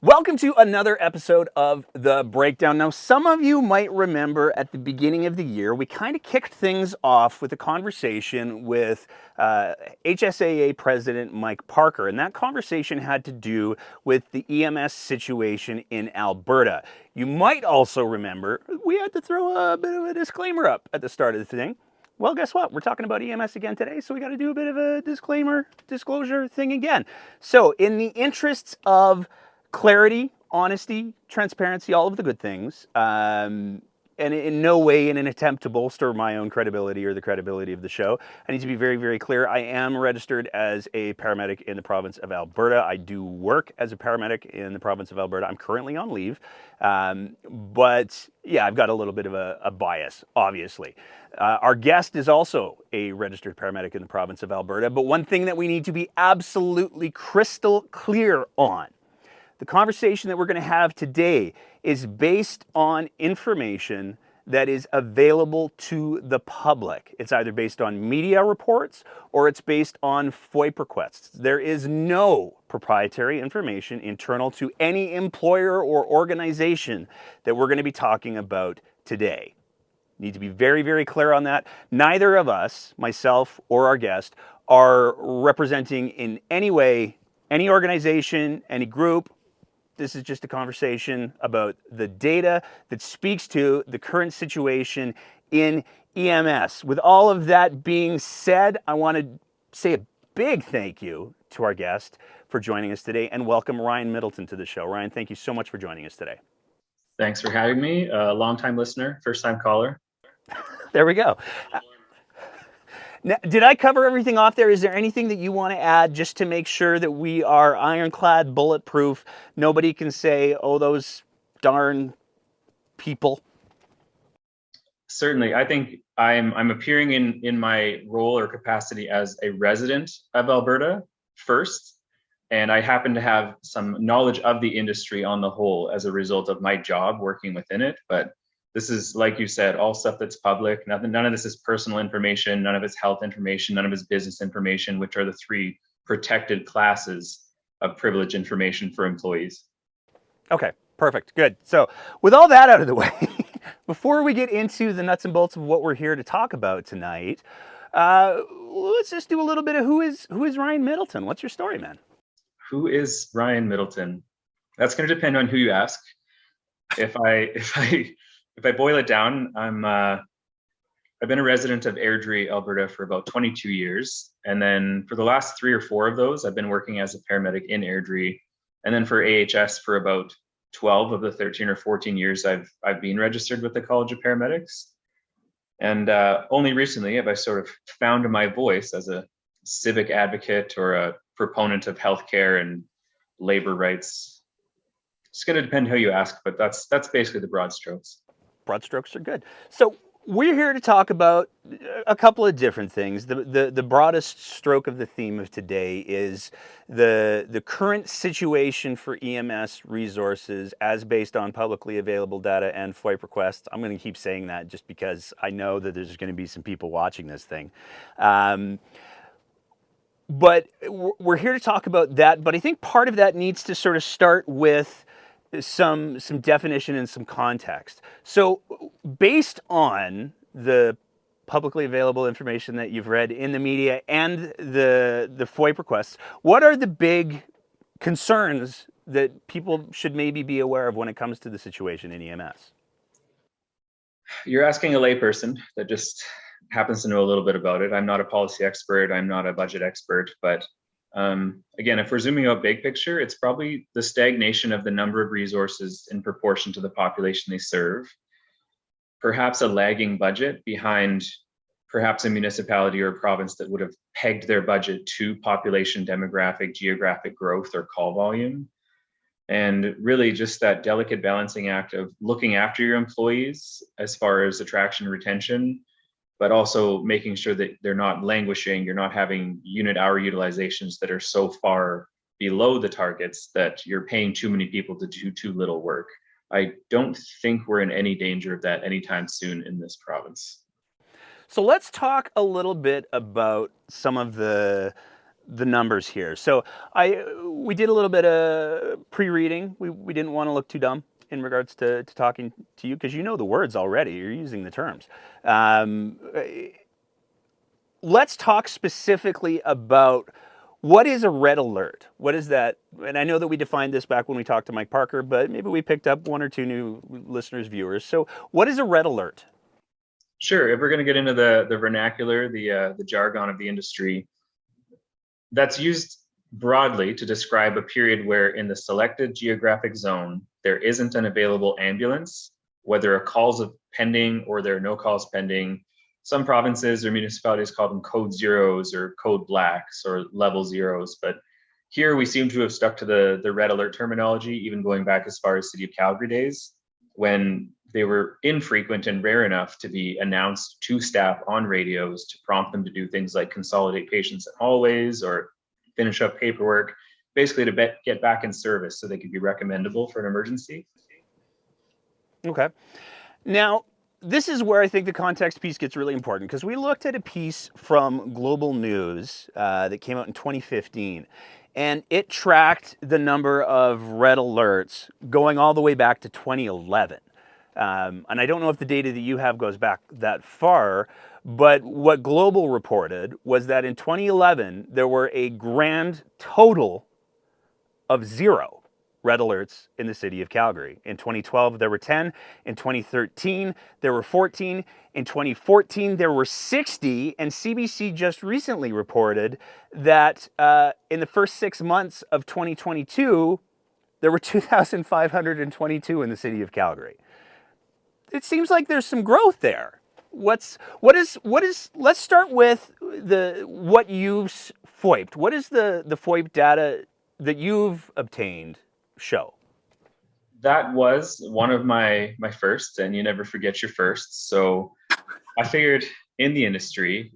Welcome to another episode of The Breakdown. Now, some of you might remember at the beginning of the year, we kind of kicked things off with a conversation with HSAA President Mike Parker, and that conversation had to do with the EMS situation in Alberta. You might also remember we had to throw a bit of a disclaimer up at the start of the thing. Well, guess what? We're talking about EMS again today, so we got to do a bit of a disclosure thing again. So, in the interests of clarity, honesty, transparency, all of the good things, and in no way in an attempt to bolster my own credibility or the credibility of the show, I need to be very, very clear. I am registered as a paramedic in the province of Alberta. I do work as a paramedic in the province of Alberta. I'm currently on leave, but yeah, I've got a little bit of a bias, obviously. Our guest is also a registered paramedic in the province of Alberta, but one thing that we need to be absolutely crystal clear on: the conversation that we're going to have today is based on information that is available to the public. It's either based on media reports or it's based on FOIP requests. There is no proprietary information internal to any employer or organization that we're going to be talking about today. Need to be very, very clear on that. Neither of us, myself or our guest, are representing in any way any organization, any group. This is just a conversation about the data that speaks to the current situation in EMS. With all of that being said, I want to say a big thank you to our guest for joining us today and welcome Ryan Middleton to the show. Ryan, thank you so much for joining us today. Thanks for having me. Long-time listener, first-time caller. There we go. Now, did I cover everything off there? Is there anything that you want to add just to make sure that we are ironclad, bulletproof? Nobody can say, oh, those darn people. Certainly. I think I'm appearing in my role or capacity as a resident of Alberta first, and I happen to have some knowledge of the industry on the whole as a result of my job working within it. But this is, like you said, all stuff that's public. None of this is personal information. None of it's health information. None of it's business information, which are the three protected classes of privilege information for employees. Okay, perfect. Good. So with all that out of the way, before we get into the nuts and bolts of what we're here to talk about tonight, let's just do a little bit of who is Ryan Middleton? What's your story, man? Who is Ryan Middleton? That's going to depend on who you ask. If I boil it down, I've been a resident of Airdrie, Alberta for about 22 years. And then for the last 3 or 4 of those, I've been working as a paramedic in Airdrie. And then for AHS for about 12 of the 13 or 14 years, I've been registered with the College of Paramedics. And only recently have I sort of found my voice as a civic advocate or a proponent of healthcare and labor rights. It's going to depend how you ask, but that's basically the broad strokes. Broad strokes are good. So we're here to talk about a couple of different things. The broadest stroke of the theme of today is the current situation for EMS resources as based on publicly available data and FOIP requests. I'm going to keep saying that just because I know that there's going to be some people watching this thing. But we're here to talk about that. But I think part of that needs to sort of start with some definition and some context. So based on the publicly available information that you've read in the media and the FOIP requests, what are the big concerns that people should maybe be aware of when it comes to the situation in EMS? You're asking a layperson that just happens to know a little bit about it. I'm not a policy expert. I'm not a budget expert, but again, if we're zooming out big picture, it's probably the stagnation of the number of resources in proportion to the population they serve. Perhaps a lagging budget behind perhaps a municipality or a province that would have pegged their budget to population, demographic, geographic growth or call volume. And really just that delicate balancing act of looking after your employees as far as attraction and retention, but also making sure that they're not languishing, you're not having unit hour utilizations that are so far below the targets that you're paying too many people to do too little work. I don't think we're in any danger of that anytime soon in this province. So let's talk a little bit about some of the numbers here. So we did a little bit of pre-reading. We didn't want to look too dumb in regards to talking to you because you know the words already. You're using the terms. Um, let's talk specifically about what is a red alert. What is that? And I know that we defined this back when we talked to Mike Parker, but maybe we picked up one or two new listeners, viewers. So what is a red alert? Sure, if we're going to get into the vernacular, the jargon of the industry, that's used broadly to describe a period where in the selected geographic zone, there isn't an available ambulance, whether a call's pending or there are no calls pending. Some provinces or municipalities call them code zeros or code blacks or level zeros, but here we seem to have stuck to the red alert terminology, even going back as far as City of Calgary days, when they were infrequent and rare enough to be announced to staff on radios to prompt them to do things like consolidate patients in hallways or finish up paperwork, basically to get back in service so they could be recommendable for an emergency. Okay. Now, this is where I think the context piece gets really important because we looked at a piece from Global News that came out in 2015, and it tracked the number of red alerts going all the way back to 2011. And I don't know if the data that you have goes back that far, but what Global reported was that in 2011, there were a grand total of 0 red alerts in the city of Calgary. In 2012, there were 10. In 2013, there were 14. In 2014, there were 60. And CBC just recently reported that in the first 6 months of 2022, there were 2,522 in the city of Calgary. It seems like there's some growth there. What is let's start with what you've FOIPed. What is the FOIP data that you've obtained show? That was one of my firsts, and you never forget your firsts. So I figured in the industry,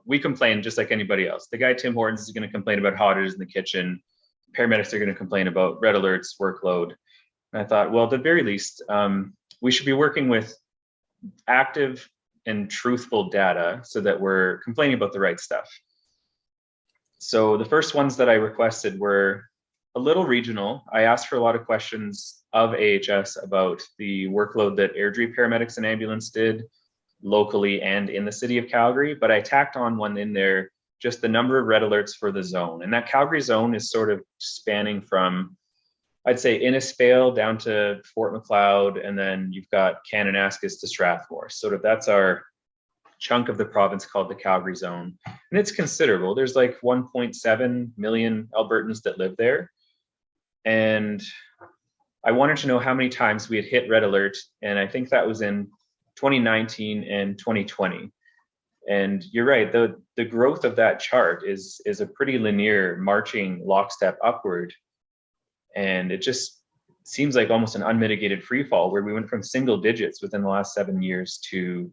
we complain just like anybody else. The guy Tim Hortons is going to complain about how hot it is in the kitchen. Paramedics are going to complain about red alerts, workload. And I thought, well, at the very least, we should be working with active and truthful data so that we're complaining about the right stuff. So the first ones that I requested were a little regional. I asked for a lot of questions of AHS about the workload that airdrie paramedics and ambulance did locally and in the city of Calgary, but I tacked on one in there, just the number of red alerts for the zone. And that Calgary zone is sort of spanning from, I'd say, Innisfail down to Fort Macleod, and then you've got Kananaskis to Strathmore. Sort of that's our chunk of the province called the Calgary zone. And it's considerable. There's like 1.7 million Albertans that live there. And I wanted to know how many times we had hit red alert. And I think that was in 2019 and 2020. And you're right, the growth of that chart is a pretty linear marching lockstep upward. And it just seems like almost an unmitigated free fall where we went from single digits within the last 7 years to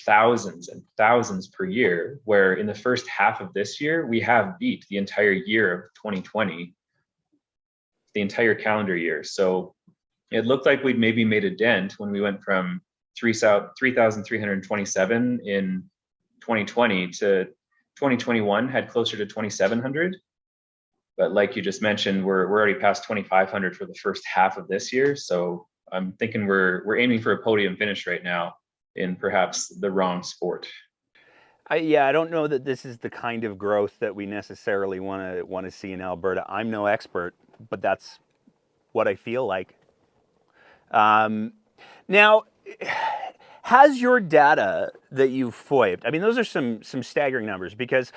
thousands and thousands per year, where in the first half of this year, we have beat the entire year of 2020, the entire calendar year. So it looked like we'd maybe made a dent when we went from 3,327 in 2020 to 2021 had closer to 2,700. But like you just mentioned, we're already past 2,500 for the first half of this year. So I'm thinking we're aiming for a podium finish right now in perhaps the wrong sport. I don't know that this is the kind of growth that we necessarily want to see in Alberta. I'm no expert, but that's what I feel like. Now, has your data that you've FOIPed, I mean, those are some staggering numbers because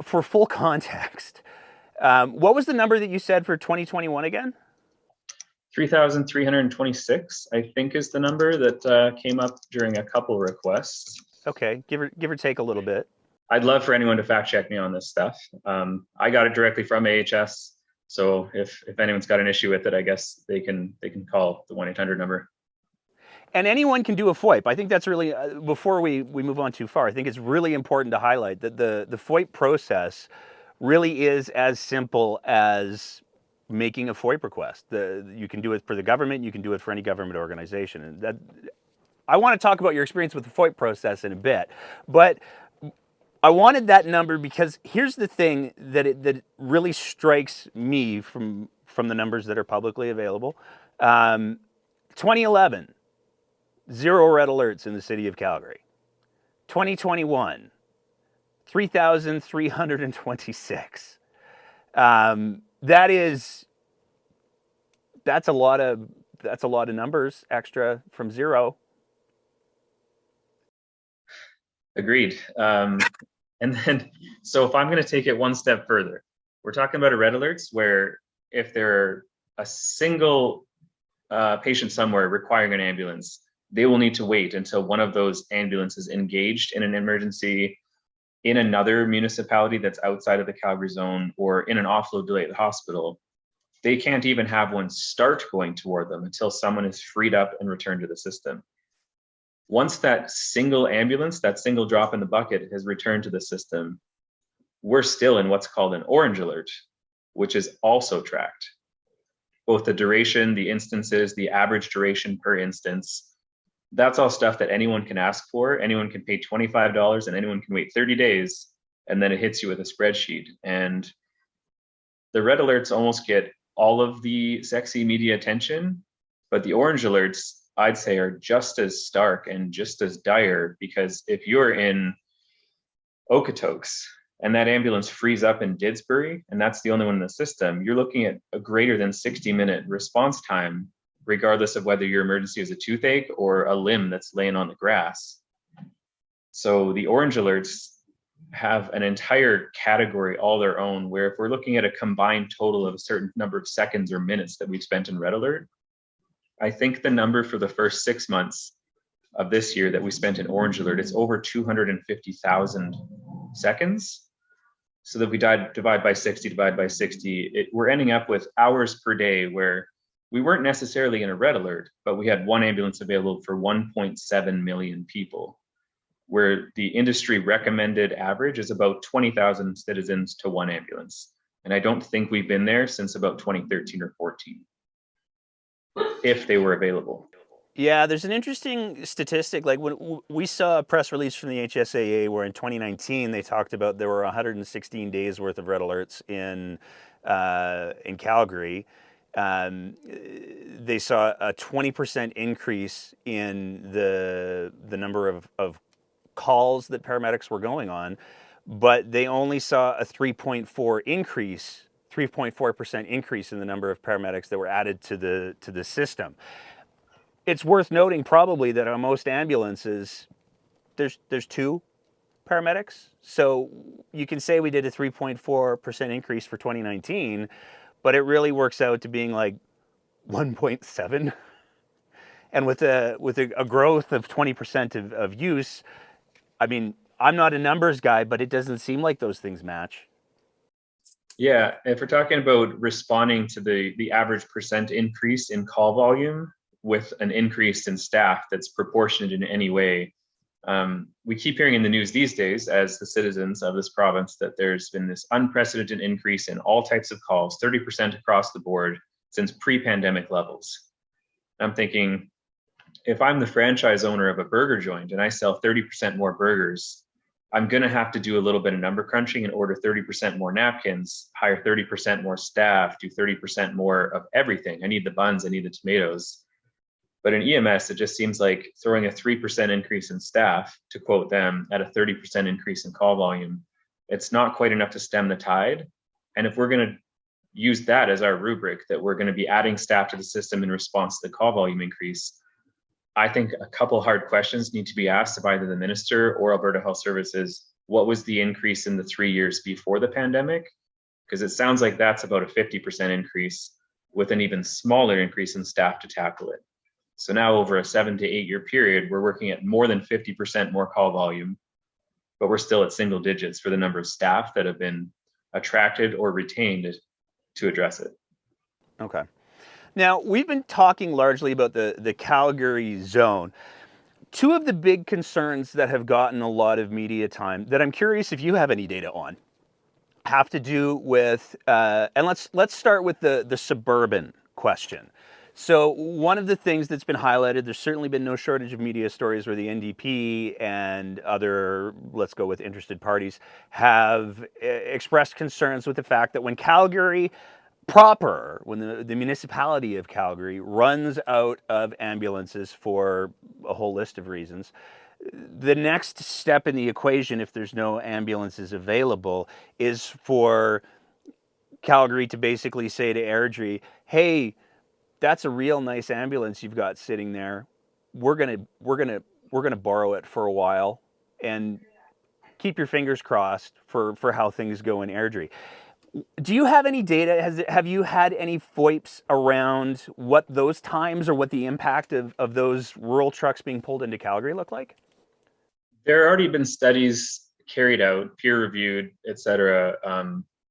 for full context, what was the number that you said for 2021 again? 3,326, I think, is the number that came up during a couple requests. Okay, give or take a little bit. I'd love for anyone to fact check me on this stuff. I got it directly from AHS, so if anyone's got an issue with it, I guess they can call the 1-800 number. And anyone can do a FOIP. I think that's really, before we move on too far, I think it's really important to highlight that the FOIP process really is as simple as making a FOIP request. You can do it for the government, you can do it for any government organization. And that, I want to talk about your experience with the FOIP process in a bit, but I wanted that number because here's the thing that really strikes me from the numbers that are publicly available. 2011, 0 red alerts in the city of Calgary. 2021, 3,326. That's a lot of numbers extra from 0. Agreed. And then, so if I'm going to take it one step further, we're talking about a red alerts where if there a single patient somewhere requiring an ambulance, they will need to wait until one of those ambulances engaged in an emergency in another municipality that's outside of the Calgary zone or in an offload delay at the hospital. They can't even have one start going toward them until someone is freed up and returned to the system. Once that single ambulance, that single drop in the bucket has returned to the system, we're still in what's called an orange alert, which is also tracked. Both the duration, the instances, the average duration per instance, that's all stuff that anyone can ask for. Anyone can pay $25 and anyone can wait 30 days, and then it hits you with a spreadsheet. And the red alerts almost get all of the sexy media attention, but the orange alerts, I'd say, are just as stark and just as dire, because if you're in Okotoks and that ambulance frees up in Didsbury and that's the only one in the system, you're looking at a greater than 60-minute response time, regardless of whether your emergency is a toothache or a limb that's laying on the grass. So the orange alerts have an entire category all their own, where if we're looking at a combined total of a certain number of seconds or minutes that we've spent in red alert, I think the number for the first 6 months of this year that we spent in orange alert, it's over 250,000 seconds. So that we divide by 60, we're ending up with hours per day where we weren't necessarily in a red alert, but we had one ambulance available for 1.7 million people, where the industry recommended average is about 20,000 citizens to one ambulance. And I don't think we've been there since about 2013 or 14. If they were available. Yeah, there's an interesting statistic. Like when we saw a press release from the HSAA where in 2019 they talked about there were 116 days worth of red alerts in Calgary. They saw a 20% increase in the number of calls that paramedics were going on, but they only saw a 3.4% increase in the number of paramedics that were added to the system. It's worth noting probably that on most ambulances, there's 2 paramedics. So you can say we did a 3.4% increase for 2019, but it really works out to being like 1.7. And with a growth of 20% of use, I mean, I'm not a numbers guy, but it doesn't seem like those things match. Yeah, if we're talking about responding to the average percent increase in call volume with an increase in staff that's proportionate in any way, we keep hearing in the news these days as the citizens of this province that there's been this unprecedented increase in all types of calls, 30% across the board since pre-pandemic levels. I'm thinking, if I'm the franchise owner of a burger joint and I sell 30% more burgers, I'm going to have to do a little bit of number crunching and order 30% more napkins, hire 30% more staff, do 30% more of everything. I need the buns, I need the tomatoes. But in EMS, it just seems like throwing a 3% increase in staff, to quote them, at a 30% increase in call volume, it's not quite enough to stem the tide. And if we're going to use that as our rubric, that we're going to be adding staff to the system in response to the call volume increase, I think a couple hard questions need to be asked of either the minister or Alberta Health Services. What was the increase in the 3 years before the pandemic? Because it sounds like that's about a 50% increase with an even smaller increase in staff to tackle it. So now over a 7 to 8 year period, we're working at more than 50% more call volume, but we're still at single digits for the number of staff that have been attracted or retained to address it. Okay. Now, we've been talking largely about the Calgary zone. 2 of the big concerns that have gotten a lot of media time that I'm curious if you have any data on. have to do with, and let's start with the suburban question. So one of the things that's been highlighted, there's certainly been no shortage of media stories where the NDP and other, let's go with interested parties, have expressed concerns with the fact that when Calgary proper, when the municipality of Calgary runs out of ambulances for a whole list of reasons, the next step in the equation, if there's no ambulances available, is for Calgary to basically say to Airdrie, hey, that's a real nice ambulance you've got sitting there. We're gonna borrow it for a while and keep your fingers crossed for how things go in Airdrie. Do you have any data? Have you had any FOIPs around what those times or what the impact of those rural trucks being pulled into Calgary look like? There have already been studies carried out, peer-reviewed, et cetera,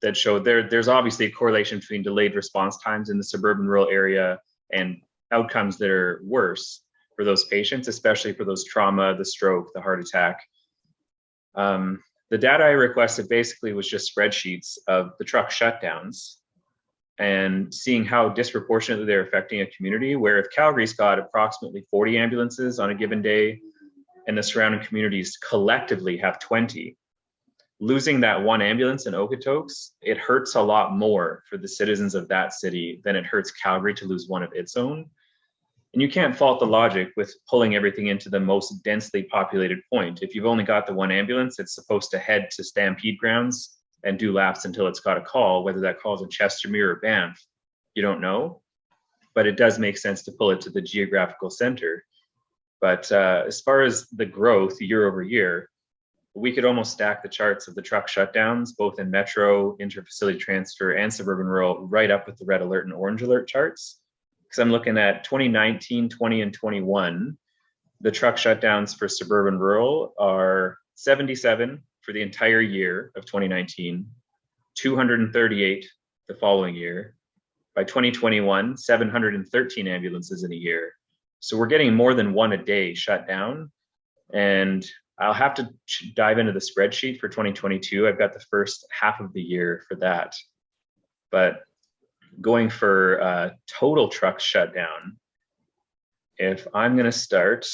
that show there's obviously a correlation between delayed response times in the suburban rural area and outcomes that are worse for those patients, especially for those trauma, the stroke, the heart attack. The data I requested basically was just spreadsheets of the truck shutdowns and seeing how disproportionately they're affecting a community, where if Calgary's got approximately 40 ambulances on a given day and the surrounding communities collectively have 20, losing that one ambulance in Okotoks, it hurts a lot more for the citizens of that city than it hurts Calgary to lose one of its own. And you can't fault the logic with pulling everything into the most densely populated point. If you've only got the one ambulance, it's supposed to head to stampede grounds and do laps until it's got a call, whether that call is in Chestermere or Banff, you don't know. But it does make sense to pull it to the geographical center. But as far as the growth year over year, we could almost stack the charts of the truck shutdowns, both in metro, interfacility transfer, and suburban rural, right up with the red alert and orange alert charts. Because I'm looking at 2019, 20, and 21. The truck shutdowns for suburban rural are 77 for the entire year of 2019, 238 the following year. By 2021, 713 ambulances in a year. So we're getting more than one a day shut down. And I'll have to dive into the spreadsheet for 2022. I've got the first half of the year for that. But going for total truck shutdown, if I'm going to start,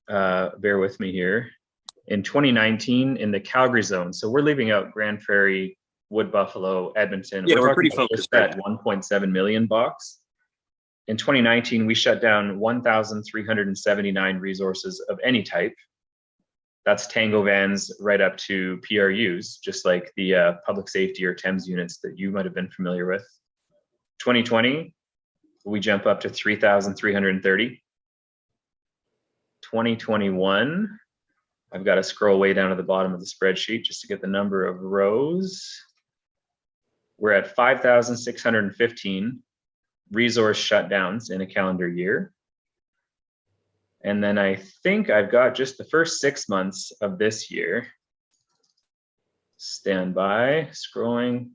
bear with me here, in 2019 in the Calgary zone. So we're leaving out Grand Prairie, Wood Buffalo, Edmonton. Yeah, we're pretty about focused. That 1.7 million box. In 2019, we shut down 1,379 resources of any type. That's Tango vans right up to PRUs, just like the public safety or TEMS units that you might have been familiar with. 2020, we jump up to 3,330. 2021, I've got to scroll way down to the bottom of the spreadsheet just to get the number of rows. We're at 5,615 resource shutdowns in a calendar year. And then I think I've got just the first 6 months of this year. Stand by, scrolling,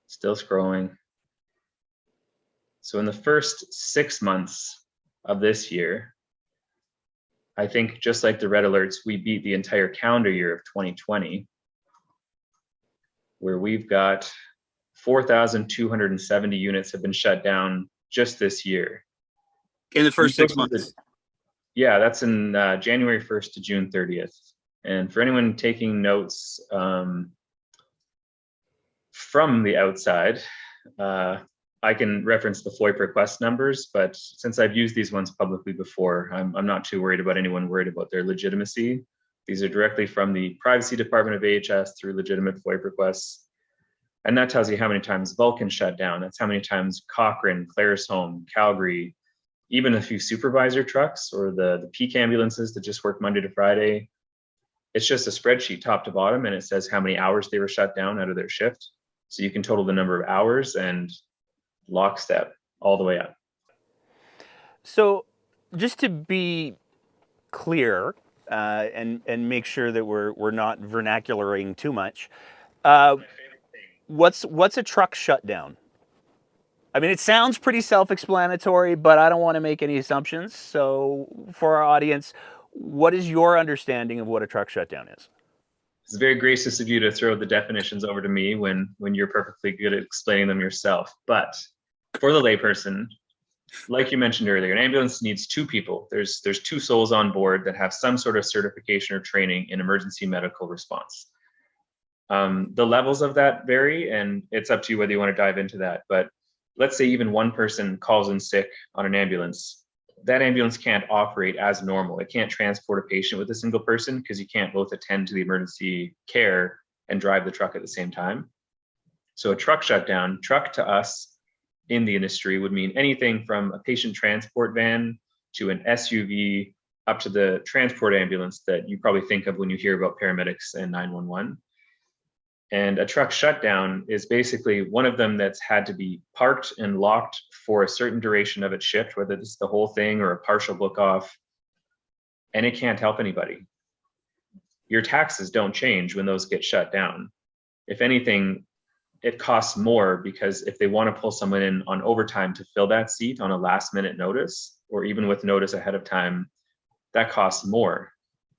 still scrolling. So in the first 6 months of this year, I think just like the red alerts, we beat the entire calendar year of 2020, where we've got 4,270 units have been shut down just this year. In the first 6 months? Yeah, that's in January 1st to June 30th. And for anyone taking notes from the outside, I can reference the FOIP request numbers, but since I've used these ones publicly before, I'm not too worried about anyone worried about their legitimacy. These are directly from the Privacy Department of AHS through legitimate FOIP requests. And that tells you how many times Vulcan shut down. That's how many times Cochrane, Claresholm, Calgary, even a few supervisor trucks or the peak ambulances that just work Monday to Friday. It's just a spreadsheet top to bottom, and it says how many hours they were shut down out of their shift. So you can total the number of hours and lockstep all the way up. So just to be clear and make sure that we're not vernacularing too much, what's a truck shutdown? I mean, it sounds pretty self-explanatory, but I don't want to make any assumptions. So for our audience, what is your understanding of what a truck shutdown is? It's very gracious of you to throw the definitions over to me when you're perfectly good at explaining them yourself. But for the layperson, like you mentioned earlier, an ambulance needs two people. There's two souls on board that have some sort of certification or training in emergency medical response. The levels of that vary, and it's up to you whether you want to dive into that. But let's say even one person calls in sick on an ambulance. That ambulance can't operate as normal. It can't transport a patient with a single person because you can't both attend to the emergency care and drive the truck at the same time. So a truck shutdown, truck to us in the industry would mean anything from a patient transport van to an SUV up to the transport ambulance that you probably think of when you hear about paramedics and 911. And a truck shutdown is basically one of them that's had to be parked and locked for a certain duration of its shift, whether it's the whole thing or a partial book off, and it can't help anybody. Your taxes don't change when those get shut down. If anything, it costs more because if they want to pull someone in on overtime to fill that seat on a last minute notice, or even with notice ahead of time, that costs more.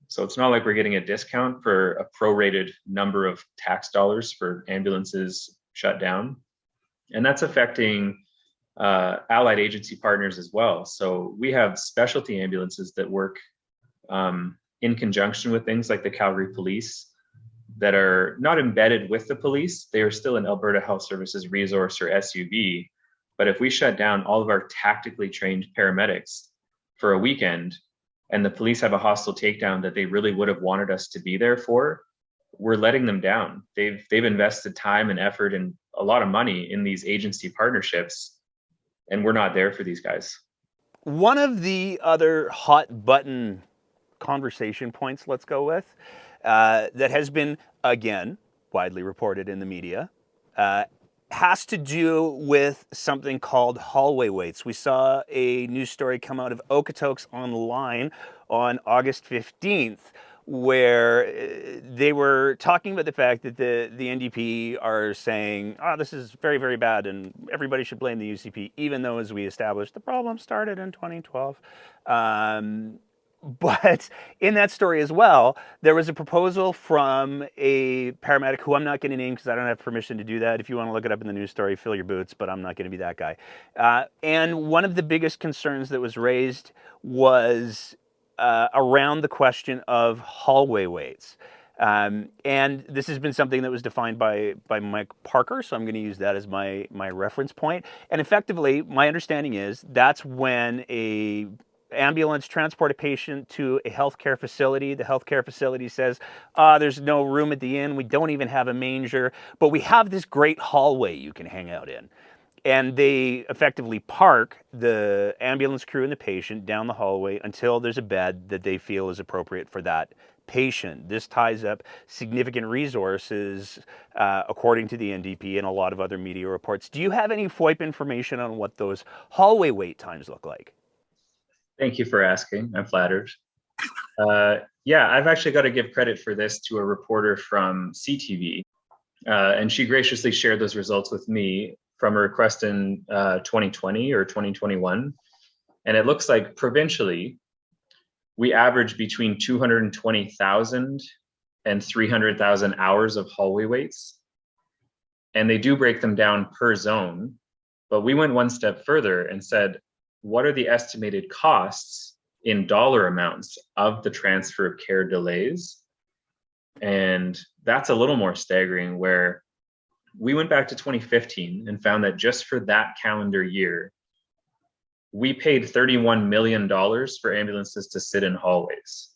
So it's not like we're getting a discount for a prorated number of tax dollars for ambulances shut down. And that's affecting allied agency partners as well. So we have specialty ambulances that work in conjunction with things like the Calgary Police that are not embedded with the police. They are still an Alberta Health Services resource or SUV. But if we shut down all of our tactically trained paramedics for a weekend, and the police have a hostile takedown that they really would have wanted us to be there for, we're letting them down. They've invested time and effort and a lot of money in these agency partnerships, and we're not there for these guys. One of the other hot button conversation points, let's go with, that has been, again, widely reported in the media, has to do with something called hallway waits. We saw a news story come out of Okotoks Online on August 15th, where they were talking about the fact that the NDP are saying, oh, this is very, very bad, and everybody should blame the UCP, even though, as we established, the problem started in 2012. But in that story as well, there was a proposal from a paramedic who I'm not going to name because I don't have permission to do that. If you want to look it up in the news story, fill your boots, but I'm not going to be that guy. And one of the biggest concerns that was raised was around the question of hallway waits. And this has been something that was defined by Mike Parker, so I'm going to use that as my reference point. And effectively, my understanding is that's when a ambulance transport a patient to a healthcare facility. The healthcare facility says, there's no room at the inn. We don't even have a manger, but we have this great hallway you can hang out in. And they effectively park the ambulance crew and the patient down the hallway until there's a bed that they feel is appropriate for that patient. This ties up significant resources, according to the NDP and a lot of other media reports. Do you have any FOIP information on what those hallway wait times look like? Thank you for asking. I'm flattered. Yeah, I've actually got to give credit for this to a reporter from CTV, and she graciously shared those results with me from a request in 2020 or 2021. And it looks like provincially, we average between 220,000 and 300,000 hours of hallway waits. And they do break them down per zone. But we went one step further and said, what are the estimated costs in dollar amounts of the transfer of care delays? And that's a little more staggering, where we went back to 2015 and found that just for that calendar year, we paid $31 million for ambulances to sit in hallways.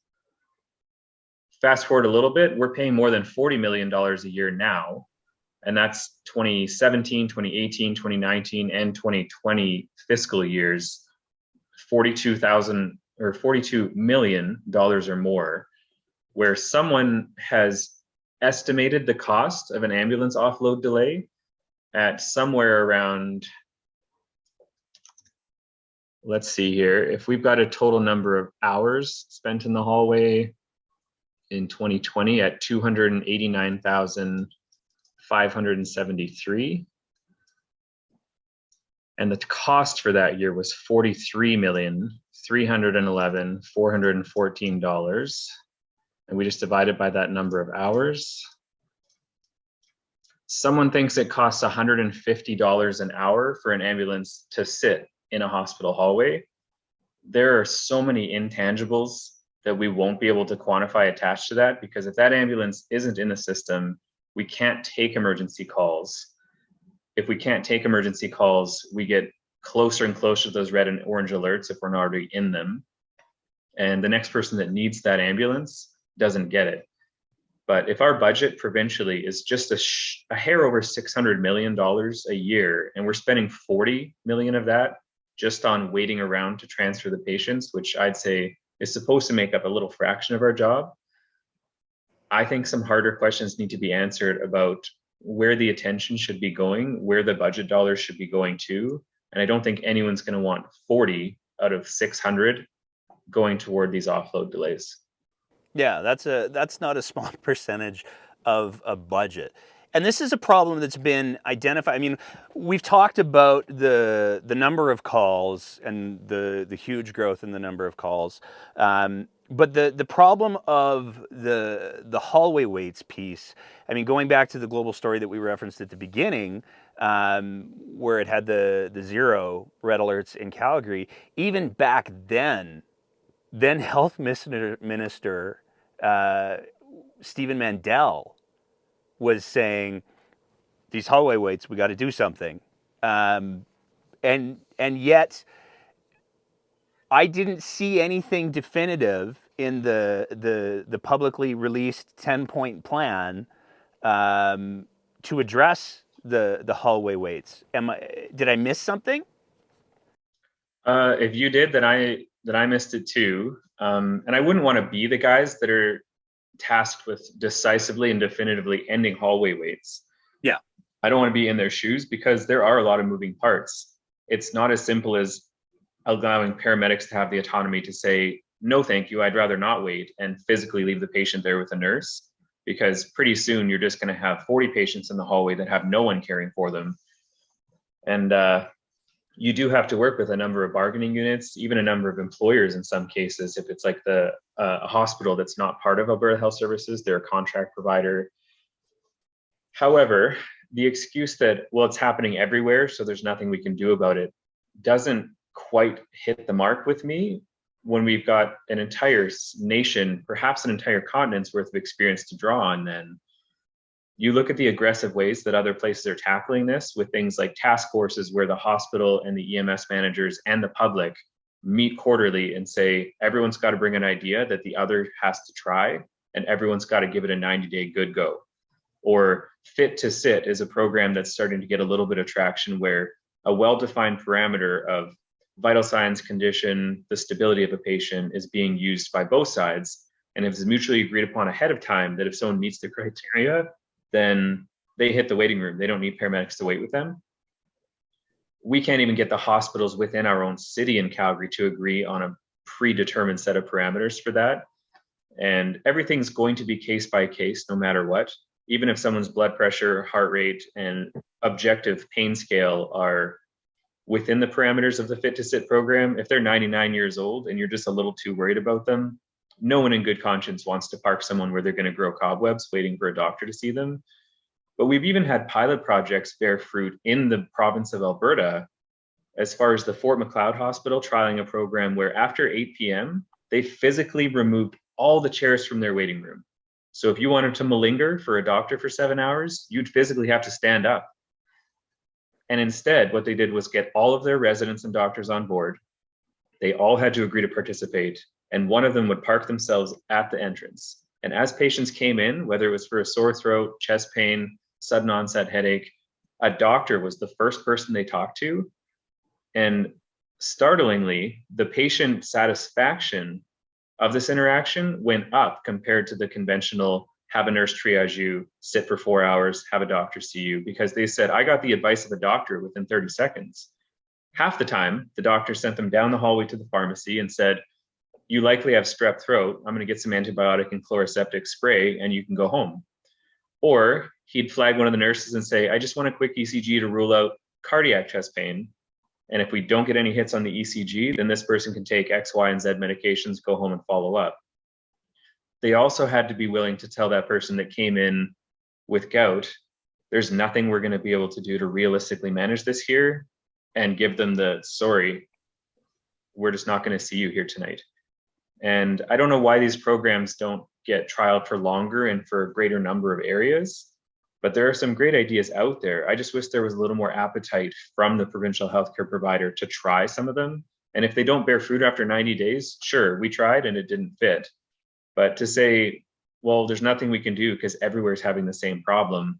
Fast forward a little bit, we're paying more than $40 million a year now. And that's 2017, 2018, 2019, and 2020 fiscal years, $42 million or more, where someone has estimated the cost of an ambulance offload delay at somewhere around, let's see here, if we've got a total number of hours spent in the hallway in 2020 at 289,573. And the cost for that year was $43,311,414. and we just divide it by that number of hours. Someone thinks it costs $150 an hour for an ambulance to sit in a hospital hallway. There are so many intangibles that we won't be able to quantify attached to that, because if that ambulance isn't in the system, we can't take emergency calls. If we can't take emergency calls, we get closer and closer to those red and orange alerts if we're not already in them. And the next person that needs that ambulance doesn't get it. But if our budget provincially is just a hair over $600 million a year, and we're spending 40 million of that just on waiting around to transfer the patients, which I'd say is supposed to make up a little fraction of our job, I think some harder questions need to be answered about where the attention should be going, where the budget dollars should be going to. And I don't think anyone's going to want 40 out of 600 going toward these offload delays. Yeah, that's not a small percentage of a budget. And this is a problem that's been identified. I mean, we've talked about the number of calls and the huge growth in the number of calls. But the problem of the hallway waits piece, I mean, going back to the global story that we referenced at the beginning, where it had the 0 red alerts in Calgary, even back then Health Minister Stephen Mandel was saying, these hallway waits, we got to do something. And yet I didn't see anything definitive in the publicly released 10-point plan to address the hallway waits. Did I miss something? If you did, then I missed it too. And I wouldn't want to be the guys that are tasked with decisively and definitively ending hallway waits. Yeah. I don't want to be in their shoes, because there are a lot of moving parts. It's not as simple as allowing paramedics to have the autonomy to say, no, thank you, I'd rather not wait, and physically leave the patient there with a nurse, because pretty soon you're just going to have 40 patients in the hallway that have no one caring for them. And you do have to work with a number of bargaining units, even a number of employers in some cases. If it's like a hospital that's not part of Alberta Health Services, they're a contract provider. However, the excuse that, well, it's happening everywhere, so there's nothing we can do about it, doesn't quite hit the mark with me, when we've got an entire nation, perhaps an entire continent's worth of experience to draw on. Then you look at the aggressive ways that other places are tackling this, with things like task forces where the hospital and the EMS managers and the public meet quarterly and say, everyone's got to bring an idea that the other has to try, and everyone's got to give it a 90-day good go. Or Fit to Sit is a program that's starting to get a little bit of traction, where a well-defined parameter of vital signs, condition, the stability of a patient is being used by both sides. And if it's mutually agreed upon ahead of time that if someone meets the criteria, then they hit the waiting room. They don't need paramedics to wait with them. We can't even get the hospitals within our own city in Calgary to agree on a predetermined set of parameters for that. And everything's going to be case by case, no matter what. Even if someone's blood pressure, heart rate, and objective pain scale are within the parameters of the Fit to Sit program, if they're 99 years old and you're just a little too worried about them, no one in good conscience wants to park someone where they're going to grow cobwebs waiting for a doctor to see them. But we've even had pilot projects bear fruit in the province of Alberta, as far as the Fort Macleod Hospital trialing a program where after 8 p.m., they physically removed all the chairs from their waiting room. So if you wanted to malinger for a doctor for 7 hours, you'd physically have to stand up. And instead, what they did was get all of their residents and doctors on board. They all had to agree to participate, and one of them would park themselves at the entrance. And as patients came in, whether it was for a sore throat, chest pain, sudden onset headache, a doctor was the first person they talked to. And startlingly, the patient satisfaction of this interaction went up compared to the conventional have a nurse triage you, sit for 4 hours, have a doctor see you, because they said, I got the advice of a doctor within 30 seconds. Half the time, the doctor sent them down the hallway to the pharmacy and said, you likely have strep throat. I'm going to get some antibiotic and chloroseptic spray and you can go home. Or he'd flag one of the nurses and say, I just want a quick ECG to rule out cardiac chest pain. And if we don't get any hits on the ECG, then this person can take X, Y, and Z medications, go home and follow up. they also had to be willing to tell that person that came in with gout, there's nothing we're going to be able to do to realistically manage this here, and give them the sorry, we're just not going to see you here tonight. And I don't know why these programs don't get trialed for longer and for a greater number of areas, but there are some great ideas out there. I just wish there was a little more appetite from the provincial healthcare provider to try some of them. And if they don't bear fruit after 90 days, sure, we tried and it didn't fit. But to say, well, there's nothing we can do because everywhere's having the same problem,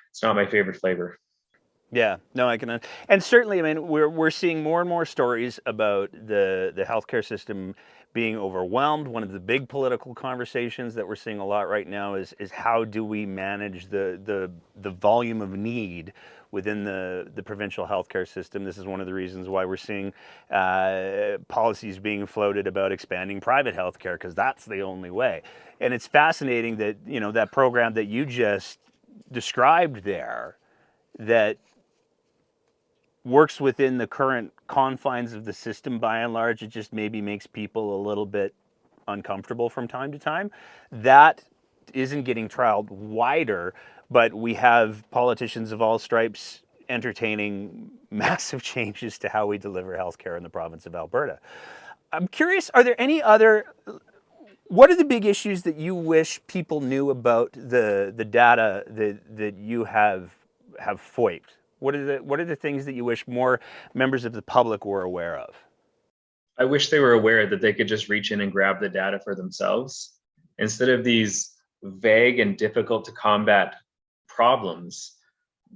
it's not my favorite flavor. Yeah, no, I can, and certainly, I mean, we're seeing more and more stories about the healthcare system being overwhelmed. One of the big political conversations that we're seeing a lot right now is how do we manage the volume of need within the provincial healthcare system. This is one of the reasons why we're seeing policies being floated about expanding private healthcare, because that's the only way. And it's fascinating that, you know, that program that you just described there, that works within the current confines of the system by and large. It just maybe makes people a little bit uncomfortable from time to time. That isn't getting trialed wider, but we have politicians of all stripes entertaining massive changes to how we deliver healthcare in the province of Alberta. I'm curious, are there any other, what are the big issues that you wish people knew about the data that you have FOIPed? What are the things that you wish more members of the public were aware of? I wish they were aware that they could just reach in and grab the data for themselves instead of these vague and difficult to combat problems.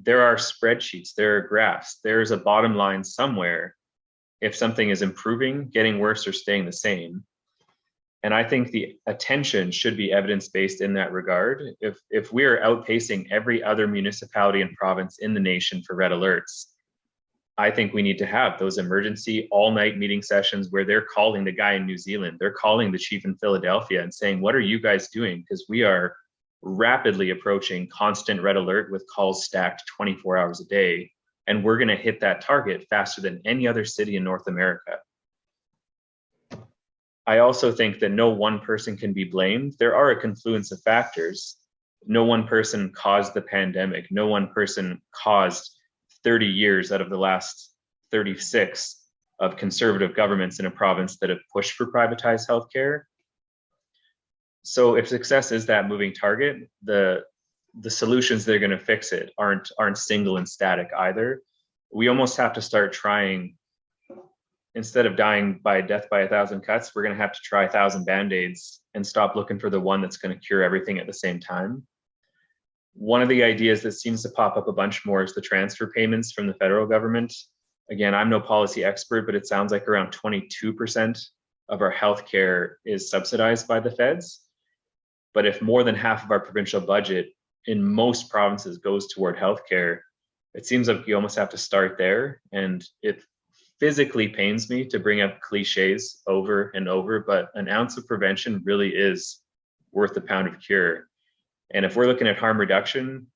There are spreadsheets, there are graphs, there's a bottom line somewhere if something is improving, getting worse, or staying the same. And I think the attention should be evidence-based in that regard. If we are outpacing every other municipality and province in the nation for red alerts, I think we need to have those emergency all-night meeting sessions where they're calling the guy in New Zealand, they're calling the chief in Philadelphia and saying, what are you guys doing? Because we are rapidly approaching constant red alert with calls stacked 24 hours a day. And we're going to hit that target faster than any other city in North America. I also think that no one person can be blamed. There are a confluence of factors. No one person caused the pandemic. No one person caused 30 years out of the last 36 of conservative governments in a province that have pushed for privatized healthcare. So if success is that moving target, the solutions that are going to fix it aren't single and static either. We almost have to start trying. Instead of dying by death by 1,000 cuts, we're going to have to try 1,000 Band-Aids and stop looking for the one that's going to cure everything at the same time. One of the ideas that seems to pop up a bunch more is the transfer payments from the federal government. Again, I'm no policy expert, but it sounds like around 22% of our healthcare is subsidized by the feds. But if more than half of our provincial budget in most provinces goes toward healthcare, it seems like you almost have to start there. And it physically pains me to bring up cliches over and over, but an ounce of prevention really is worth a pound of cure. And if we're looking at harm reduction,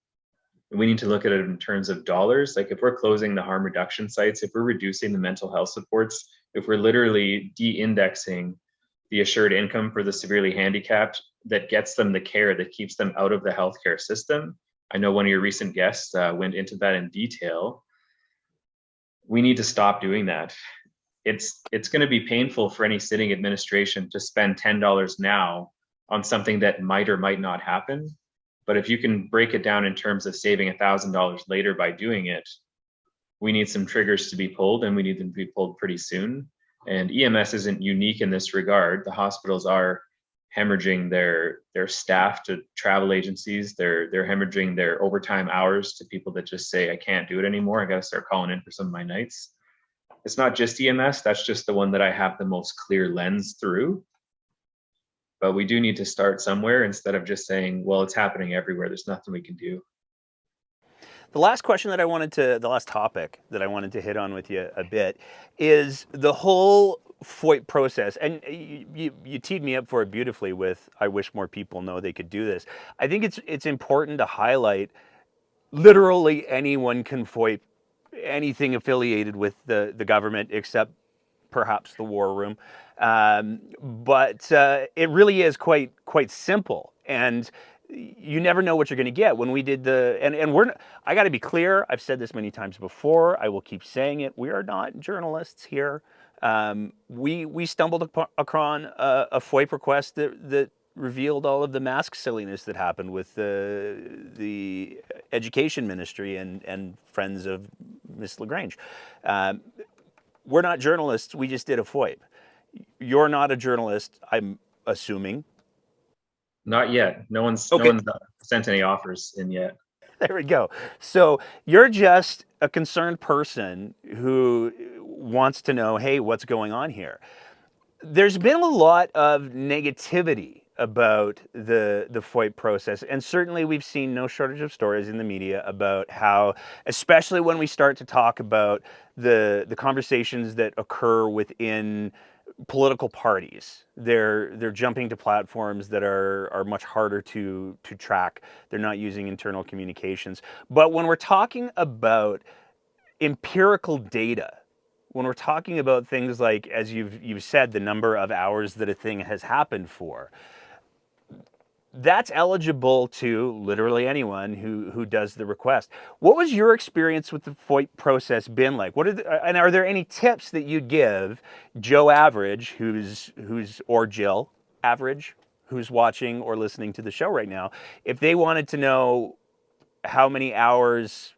we need to look at it in terms of dollars. Like if we're closing the harm reduction sites, if we're reducing the mental health supports, if we're literally de-indexing the assured income for the severely handicapped that gets them the care that keeps them out of the healthcare system. I know one of your recent guests went into that in detail. We need to stop doing that. It's going to be painful for any sitting administration to spend $10 now on something that might or might not happen. But if you can break it down in terms of saving $1,000 later by doing it, we need some triggers to be pulled, and we need them to be pulled pretty soon. And EMS isn't unique in this regard. The hospitals are hemorrhaging their staff to travel agencies. They're hemorrhaging their overtime hours to people that just say, I can't do it anymore. I got to start calling in for some of my nights. It's not just EMS. That's just the one that I have the most clear lens through. But we do need to start somewhere instead of just saying, well, it's happening everywhere. There's nothing we can do. The last the last topic that I wanted to hit on with you a bit is the whole FOIP process. And you teed me up for it beautifully with, I wish more people know they could do this. I think it's important to highlight literally anyone can FOIP anything affiliated with the government except perhaps the war room. But it really is quite simple, and you never know what you're going to get. When we did and we're, I got to be clear. I've said this many times before. I will keep saying it. We are not journalists here. We stumbled upon a FOIP request that revealed all of the mask silliness that happened with the education ministry and friends of Miss LaGrange. We're not journalists. We just did a FOIP. You're not a journalist, I'm assuming. Not yet. No one's Okay. sent any offers in yet. There we go. So you're just a concerned person who wants to know, hey, what's going on here? There's been a lot of negativity about the FOIP process, and certainly we've seen no shortage of stories in the media about how, especially when we start to talk about the conversations that occur within political parties, they're jumping to platforms that are much harder to track. They're not using internal communications. But when we're talking about empirical data, when we're talking about things like, as you've said, the number of hours that a thing has happened for, that's eligible to literally anyone who does the request. What was your experience with the FOIP process been like? And are there any tips that you'd give Joe Average, or Jill Average, who's watching or listening to the show right now, if they wanted to know how many hours,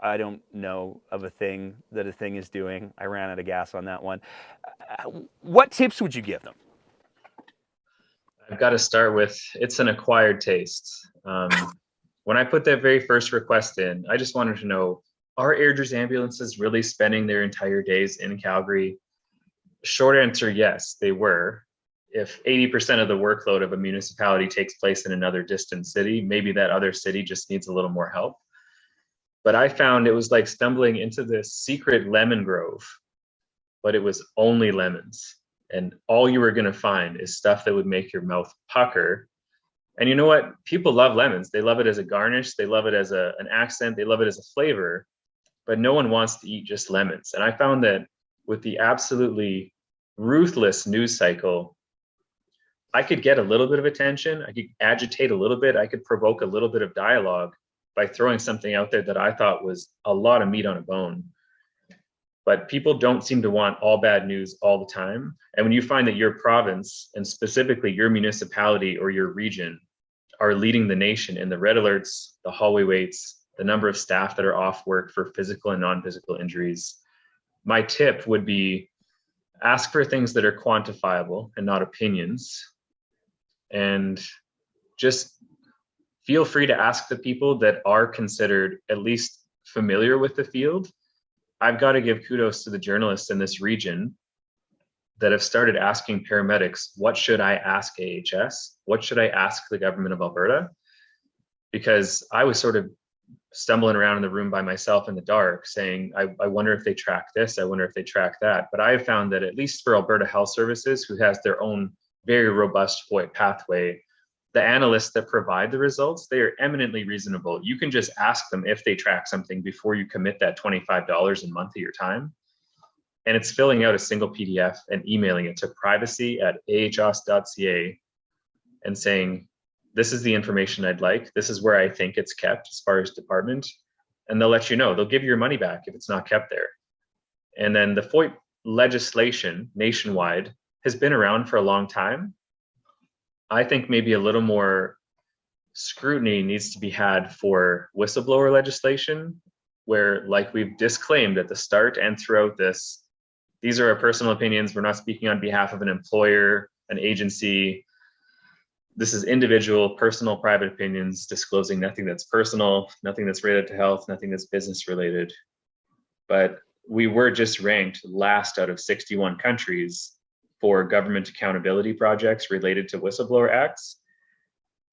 I don't know, of a thing that a thing is doing? I ran out of gas on that one. What tips would you give them? I've got to start with, it's an acquired taste. When I put that very first request in, I just wanted to know, are Airdrie's ambulances really spending their entire days in Calgary? Short answer, yes, they were. If 80% of the workload of a municipality takes place in another distant city, maybe that other city just needs a little more help. But I found it was like stumbling into this secret lemon grove, but it was only lemons. And all you were going to find is stuff that would make your mouth pucker. And you know what? People love lemons. They love it as a garnish. They love it as an accent. They love it as a flavor. But no one wants to eat just lemons. And I found that with the absolutely ruthless news cycle, I could get a little bit of attention. I could agitate a little bit. I could provoke a little bit of dialogue by throwing something out there that I thought was a lot of meat on a bone. But people don't seem to want all bad news all the time. And when you find that your province, and specifically your municipality or your region, are leading the nation in the red alerts, the hallway waits, the number of staff that are off work for physical and non-physical injuries, my tip would be ask for things that are quantifiable and not opinions. And just feel free to ask the people that are considered at least familiar with the field. I've got to give kudos to the journalists in this region that have started asking paramedics, what should I ask AHS? What should I ask the government of Alberta? Because I was sort of stumbling around in the room by myself in the dark saying, I wonder if they track this, I wonder if they track that. But I have found that at least for Alberta Health Services, who has their own very robust FOIP pathway, the analysts that provide the results, they are eminently reasonable. You can just ask them if they track something before you commit that $25 a month of your time. And it's filling out a single PDF and emailing it to privacy@ahos.ca and saying, this is the information I'd like. This is where I think it's kept as far as department. And they'll let you know. They'll give you your money back if it's not kept there. And then the FOIP legislation nationwide has been around for a long time. I think maybe a little more scrutiny needs to be had for whistleblower legislation, where, like we've disclaimed at the start and throughout this, these are our personal opinions. We're not speaking on behalf of an employer, an agency. This is individual, personal, private opinions, disclosing nothing that's personal, nothing that's related to health, nothing that's business related. But we were just ranked last out of 61 countries for government accountability projects related to whistleblower acts.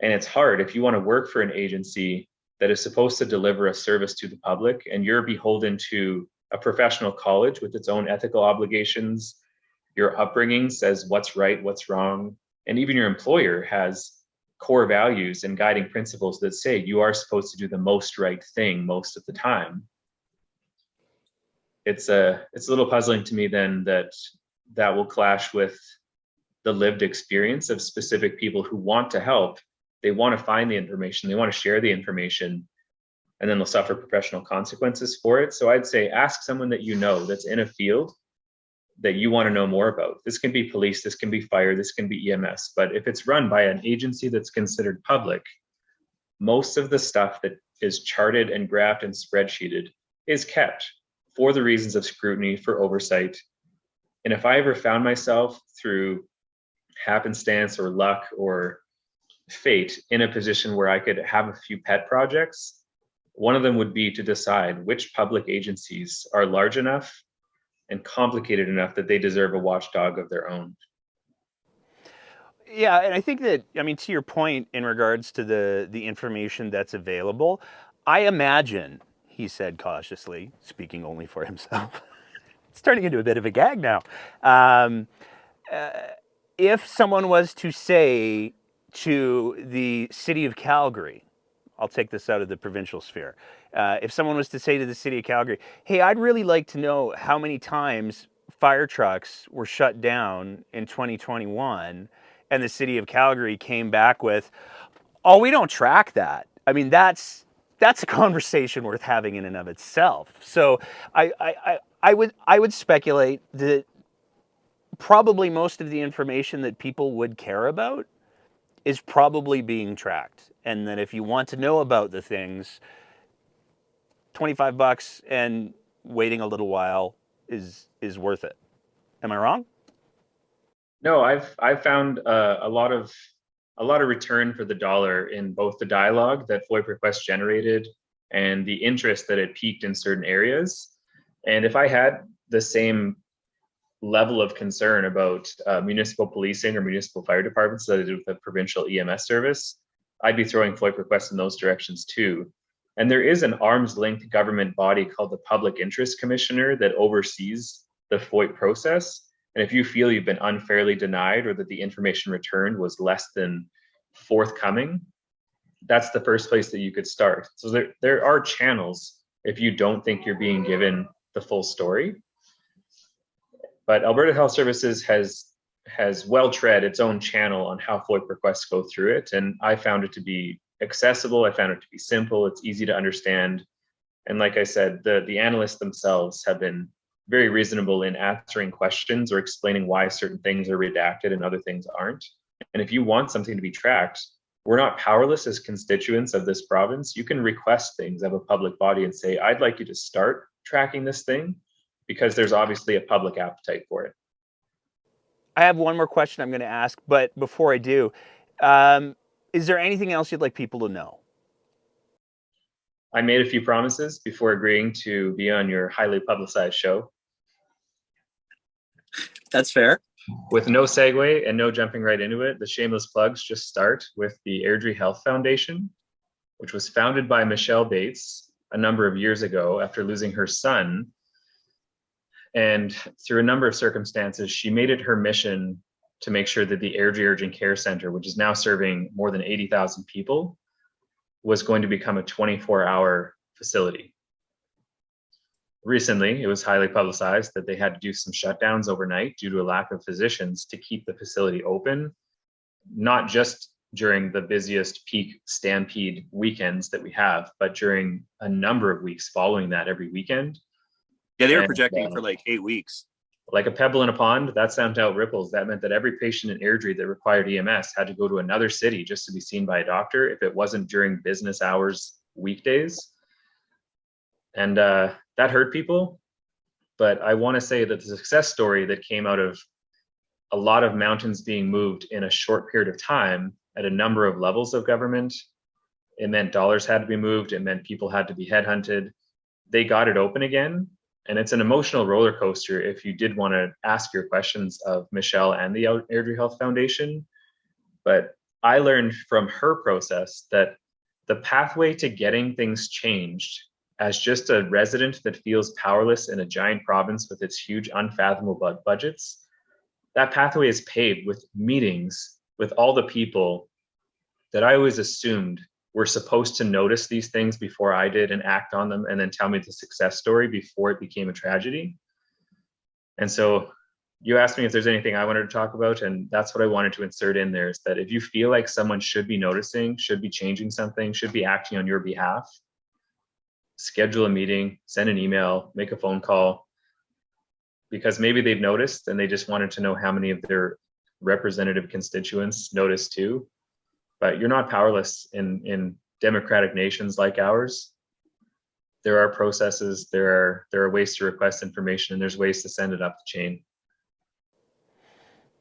And it's hard if you want to work for an agency that is supposed to deliver a service to the public and you're beholden to a professional college with its own ethical obligations. Your upbringing says what's right, what's wrong. And even your employer has core values and guiding principles that say you are supposed to do the most right thing most of the time. It's a little puzzling to me then that that will clash with the lived experience of specific people who want to help. They want to find the information, they want to share the information, and then they'll suffer professional consequences for it. So I'd say ask someone that you know that's in a field that you want to know more about. This can be police, this can be fire, this can be EMS. But if it's run by an agency that's considered public, most of the stuff that is charted and graphed and spreadsheeted is kept for the reasons of scrutiny, for oversight. And if I ever found myself through happenstance or luck or fate in a position where I could have a few pet projects, one of them would be to decide which public agencies are large enough and complicated enough that they deserve a watchdog of their own. Yeah, and I think that, I mean, to your point in regards to the information that's available, I imagine, he said cautiously, speaking only for himself. It's turning into a bit of a gag now. Um, if someone was to say to the city of Calgary, I'll take this out of the provincial sphere. If someone was to say to the city of Calgary, hey, I'd really like to know how many times fire trucks were shut down in 2021, and the city of Calgary came back with, oh, we don't track that. I mean, that's a conversation worth having in and of itself. So I would speculate that probably most of the information that people would care about is probably being tracked. And that if you want to know about the things, $25 and waiting a little while is worth it. Am I wrong? No, I've found a lot of return for the dollar in both the dialogue that FOIP requests generated and the interest that it piqued in certain areas. And if I had the same level of concern about municipal policing or municipal fire departments that I did with the provincial EMS service, I'd be throwing FOIP requests in those directions too. And there is an arm's length government body called the Public Interest Commissioner that oversees the FOIP process. And if you feel you've been unfairly denied or that the information returned was less than forthcoming, that's the first place that you could start. So there are channels if you don't think you're being given the full story. But Alberta Health Services has well tread its own channel on how FOIP requests go through it. And I found it to be accessible. I found it to be simple. It's easy to understand. And like I said, the analysts themselves have been very reasonable in answering questions or explaining why certain things are redacted and other things aren't. And if you want something to be tracked, we're not powerless as constituents of this province. You can request things of a public body and say, I'd like you to start tracking this thing, because there's obviously a public appetite for it. I have one more question I'm going to ask, but before I do, is there anything else you'd like people to know? I made a few promises before agreeing to be on your highly publicized show. That's fair. With no segue and no jumping right into it, the shameless plugs just start with the Airdrie Health Foundation, which was founded by Michelle Bates a number of years ago after losing her son. And through a number of circumstances, she made it her mission to make sure that the Airdrie Urgent Care Center, which is now serving more than 80,000 people, was going to become a 24-hour facility. Recently, it was highly publicized that they had to do some shutdowns overnight due to a lack of physicians to keep the facility open, not just during the busiest peak stampede weekends that we have, but during a number of weeks following that every weekend. Yeah, they were projecting for like 8 weeks. Like a pebble in a pond, that sent out ripples. That meant that every patient in Airdrie that required EMS had to go to another city just to be seen by a doctor if it wasn't during business hours weekdays. And that hurt people. But I want to say that the success story that came out of a lot of mountains being moved in a short period of time at a number of levels of government, it meant dollars had to be moved. It meant people had to be headhunted. They got it open again. And it's an emotional roller coaster if you did want to ask your questions of Michelle and the Airdrie Health Foundation. But I learned from her process that the pathway to getting things changed as just a resident that feels powerless in a giant province with its huge unfathomable budgets, that pathway is paved with meetings with all the people that I always assumed were supposed to notice these things before I did and act on them and then tell me the success story before it became a tragedy. And so you asked me if there's anything I wanted to talk about, and that's what I wanted to insert in there, is that if you feel like someone should be noticing, should be changing something, should be acting on your behalf, schedule a meeting, send an email, make a phone call, because maybe they've noticed and they just wanted to know how many of their representative constituents noticed too. But you're not powerless in democratic nations like ours. There are processes, there are ways to request information, and there's ways to send it up the chain.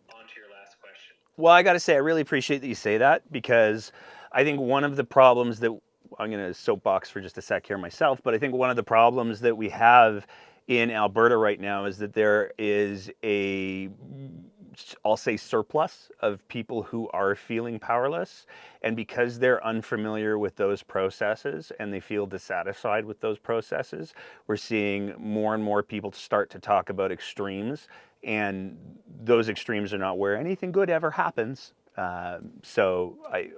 On to your last question. Well, I got to say, I really appreciate that you say that, because I think one of the problems that, I'm going to soapbox for just a sec here myself, but I think one of the problems that we have in Alberta right now is that there is a, I'll say, surplus of people who are feeling powerless. And because they're unfamiliar with those processes and they feel dissatisfied with those processes, we're seeing more and more people start to talk about extremes. And those extremes are not where anything good ever happens. So I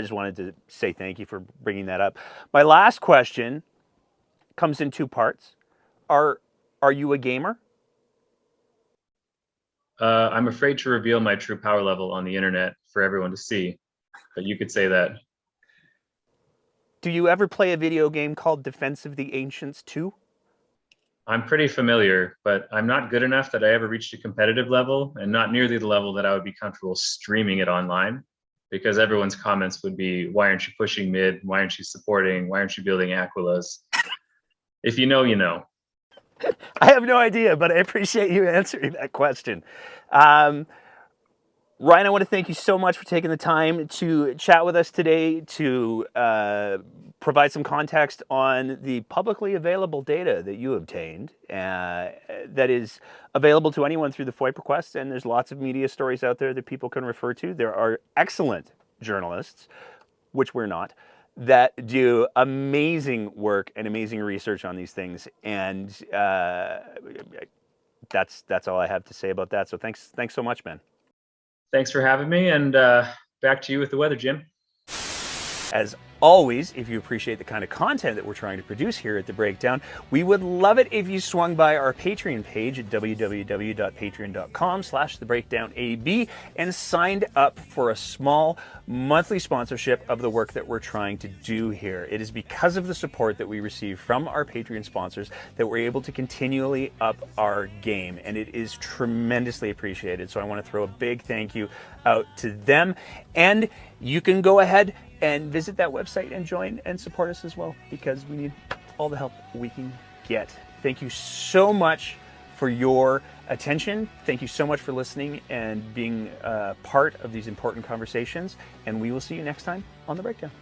just wanted to say thank you for bringing that up. My last question comes in two parts. Are you a gamer? I'm afraid to reveal my true power level on the internet for everyone to see, but you could say that. Do you ever play a video game called Defense of the Ancients 2? I'm pretty familiar, but I'm not good enough that I ever reached a competitive level, and not nearly the level that I would be comfortable streaming it online, because everyone's comments would be, why aren't you pushing mid? Why aren't you supporting? Why aren't you building Aquilas? If you know, you know. I have no idea, but I appreciate you answering that question. Ryan, I want to thank you so much for taking the time to chat with us today, to provide some context on the publicly available data that you obtained that is available to anyone through the FOIP request. And there's lots of media stories out there that people can refer to. There are excellent journalists, which we're not, that do amazing work and amazing research on these things. And that's all I have to say about that. So thanks so much, man. Thanks for having me, and back to you with the weather, Jim. As always, if you appreciate the kind of content that we're trying to produce here at The Breakdown, we would love it if you swung by our Patreon page at www.patreon.com/thebreakdownab and signed up for a small monthly sponsorship of the work that we're trying to do here. It is because of the support that we receive from our Patreon sponsors that we're able to continually up our game, and it is tremendously appreciated. So I want to throw a big thank you out to them, and you can go ahead and visit that website and join and support us as well, because we need all the help we can get. Thank you so much for your attention. Thank you so much for listening and being part of these important conversations. And we will see you next time on The Breakdown.